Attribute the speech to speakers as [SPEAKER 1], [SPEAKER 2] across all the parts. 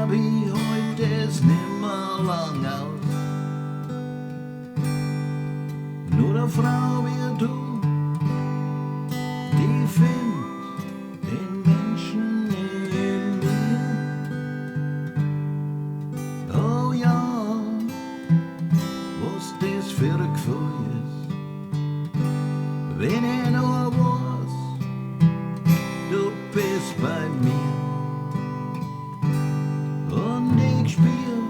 [SPEAKER 1] hab ich heute es nimmer lang aus. Nur eine Frau wie du, die findet den Menschen in mir. Oh ja, was das für ein Gefühl ist, wenn ich nur weiß, du bist bei mir. Und ich spür,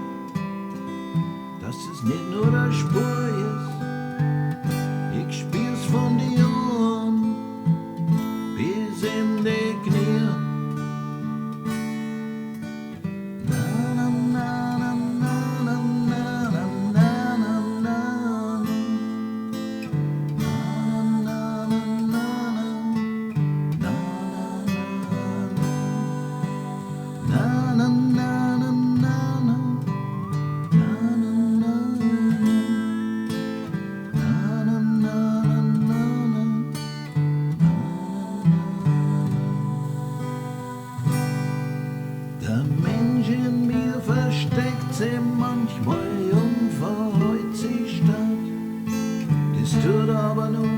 [SPEAKER 1] dass es nicht nur eine Spur ist, ich spür's von dir an bis in die Knie. Na, na, na, na, na, na, na, na, na, na. Na, na, na, na, na, na, na, na, na. Der Mensch in mir versteckt sich manchmal und verheult sich statt. Das tut aber nur